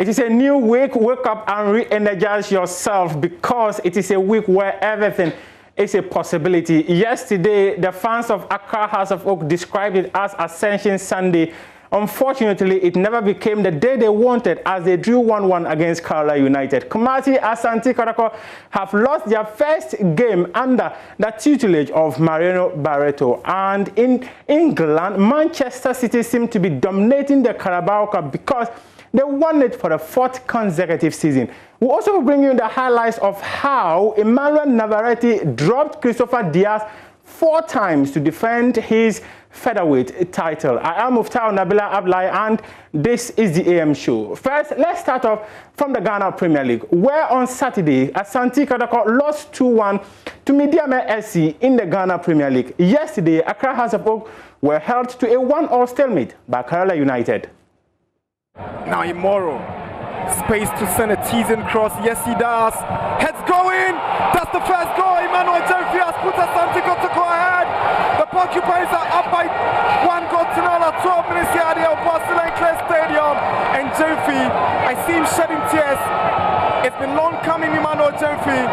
It is a new week. Wake up and re-energize yourself because it is a week where everything is a possibility. Yesterday, the fans of Accra House of Oak described it as Ascension Sunday. Unfortunately, it never became the day they wanted as they drew 1-1 against Kerala United. Kumasi Asante Kotoko have lost their first game under the tutelage of Mariano Barreto. And in England, Manchester City seem to be dominating the Carabao Cup because they won it for the 4th consecutive season. We'll also bring you the highlights of how Emmanuel Navarrete dropped Christopher Diaz 4 times to defend his featherweight title. I am Muftau Nabila Ablai and this is the AM show. First, let's start off from the Ghana Premier League, where on Saturday, Asante Kotoko lost 2-1 to Medeama SC in the Ghana Premier League. Yesterday, Accra House of Oak were held to a 1-1 stalemate by Kerala United. Now Imoro, space to send a teasing cross. Yes, he does. Heads going. That's the first goal. Emmanuel Jeffrey has put Asante Kotoko ahead. The Porcupines are up by 1 goal to 0 at 12 minutes here at the Obuasi Stadium. And Jeffrey, I see him shedding tears. It's been long coming, Emmanuel Jeffrey.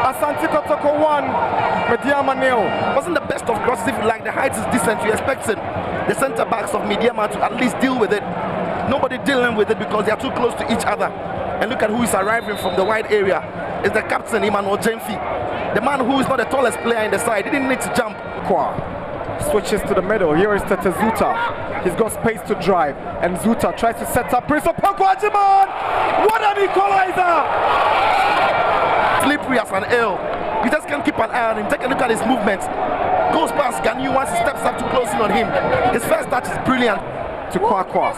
Asante Kotoko 1, Medeama 0. Wasn't the best of crosses if you like. The height is decent. You're expecting the centre backs of Medeama to at least deal with it. Nobody dealing with it because they are too close to each other. And look at who is arriving from the wide area. It's the captain, Emmanuel Jemfi. The man who is not the tallest player in the side. He didn't need to jump. Switches to the middle. Here is Tete Zuta. He's got space to drive. And Zuta tries to set up Prince of Pogwajiman. What an equalizer! Slippery as an eel. You just can't keep an eye on him. Take a look at his movements. Goes past Ganyu once he steps up to close in on him. His first touch is brilliant. To Kwakwa.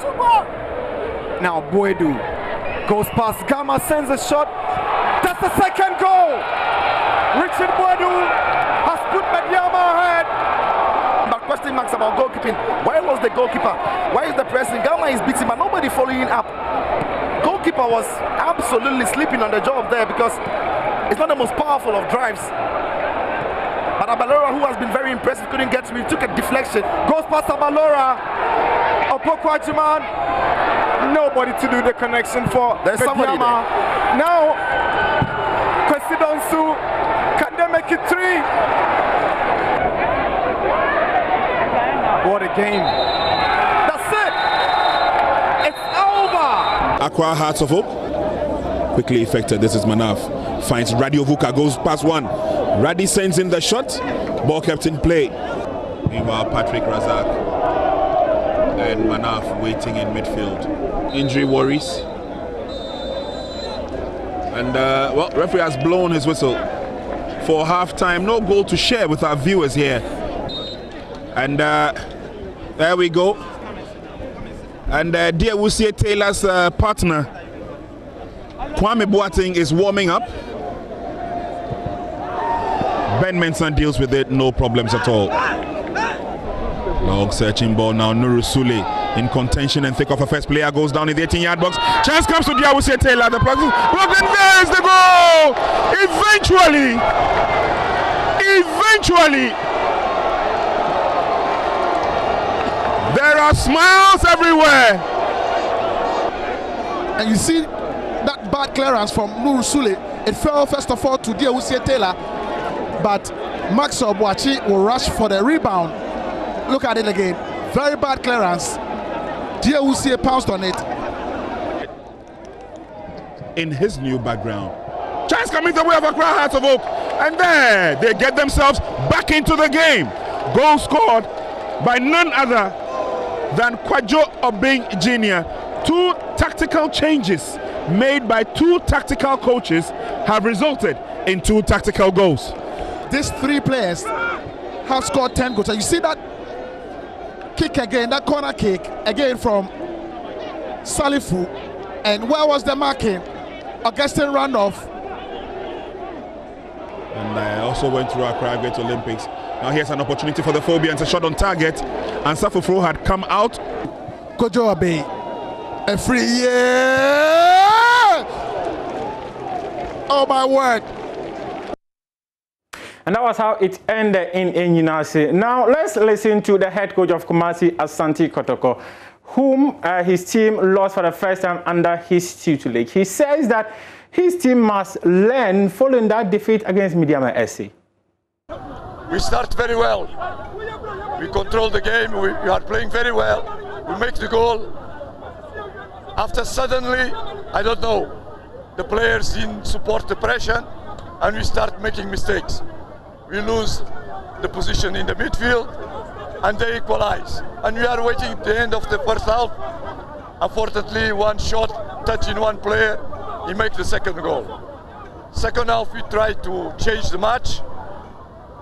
Now Boedu goes past Gama, sends a shot. That's the second goal. Richard Boedu has put Medeama ahead. But question marks about goalkeeping. Why was the goalkeeper? Why is the pressing? Gama is beating, but nobody following up. Goalkeeper was absolutely sleeping on the job there because it's not the most powerful of drives. But Abalora, who has been very impressive, couldn't get to him. He took a deflection. Goes past Abalora. Opokwajiman, nobody to do the connection for Medeama. Now, Kwesidonsu, can they make it 3? What a game. That's it. It's over. Accra Hearts of Hope, quickly effected. This is Manaf. Finds Radio Vuka, goes past one. Radi sends in the shot. Ball kept in play. Meanwhile, Patrick Razak and Manaf waiting in midfield. Injury worries. And well, referee has blown his whistle for half-time. No goal to share with our viewers here. And there we go. And dear Wusie Taylor's partner, Kwame Boateng, is warming up. Ben Mensah deals with it, no problems at all. Long searching ball now. Nuru Sule in contention and thick of a first player goes down in the 18-yard box. Chance comes to Diawusie Taylor. The plug, but then there is the goal. Eventually, there are smiles everywhere. And you see that bad clearance from Nuru Sule. It fell first of all to Diawusie Taylor, but Max Obuasi will rush for the rebound. Look at it again. Very bad clearance. Diawusie pounced on it. In his new background. Chance coming the way of Accra Hearts of Oak. And there they get themselves back into the game. Goal scored by none other than Kwajo Obeng Jr. 2 tactical changes made by 2 tactical coaches have resulted in 2 tactical goals. These 3 players have scored 10 goals. And you see that kick again, that corner kick again from Salifu. And where was the marking? Augustine Randolph. And I also went through our private Olympics. Now here's an opportunity for the Phobians, a shot on target. And Safufro had come out. Kojo Abe, a free, yeah! Oh my word. And that was how it ended in Enyinase. Now let's listen to the head coach of Kumasi, Asante Kotoko, whom his team lost for the first time under his tutelage. He says that his team must learn following that defeat against Medeama SC. We start very well. We control the game. We are playing very well. We make the goal. After suddenly, I don't know, the players didn't support the pressure and we start making mistakes. We lose the position in the midfield and they equalize. And we are waiting at the end of the first half. Unfortunately, one shot touching one player, he makes the second goal. Second half, we try to change the match,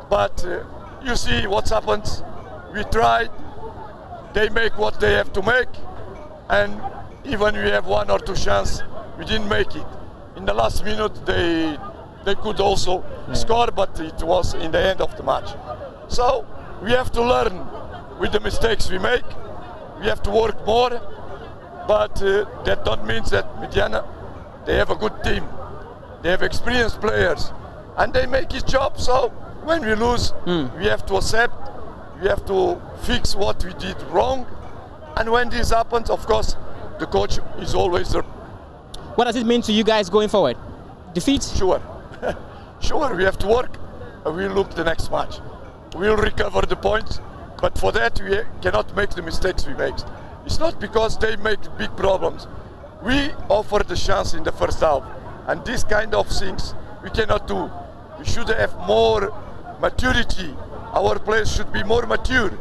but you see what happens. We tried, they make what they have to make, and even we have one or two chances, we didn't make it. In the last minute, they could also score, but it was in the end of the match. So we have to learn with the mistakes we make. We have to work more, but that don't mean that Medeama, they have a good team. They have experienced players, and they make his job. So when we lose, we have to accept. We have to fix what we did wrong. And when this happens, of course, the coach is always there. What does it mean to you guys going forward? Defeat? Sure. Sure, we have to work. We'll look the next match. We'll recover the points, but for that we cannot make the mistakes we make. It's not because they make big problems. We offer the chance in the first half, and this kind of things we cannot do. We should have more maturity. Our players should be more mature.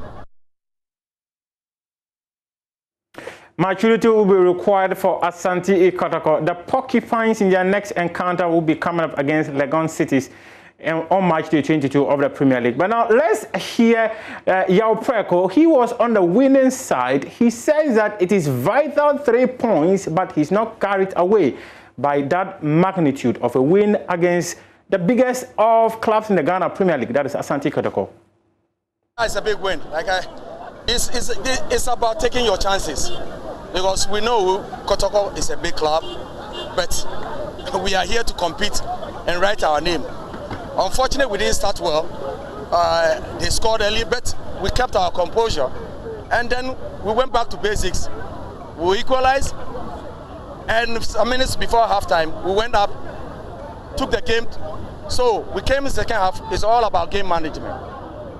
Maturity will be required for Asante Kotoko. The Porcupines in their next encounter will be coming up against Legon Cities on March the 22 of the Premier League. But now let's hear Yao Preko. He was on the winning side. He says that it is vital 3 points, but he's not carried away by that magnitude of a win against the biggest of clubs in the Ghana Premier League, that is Asante Kotoko. It's a big win. It's about taking your chances, because we know Kotoko is a big club, but we are here to compete and write our name. Unfortunately, we didn't start well. They scored early, but we kept our composure, and then we went back to basics. We equalized, and some minutes before halftime, we went up, took the game. So we came in the second half. It's all about game management,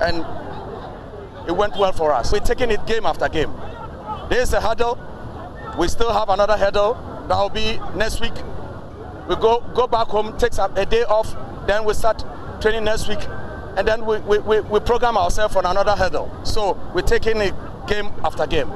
and it went well for us. We're taking it game after game. There's a hurdle. We still have another hurdle. That will be next week. We go back home, take a day off, then we start training next week, and then we program ourselves for another hurdle. So we're taking it game after game.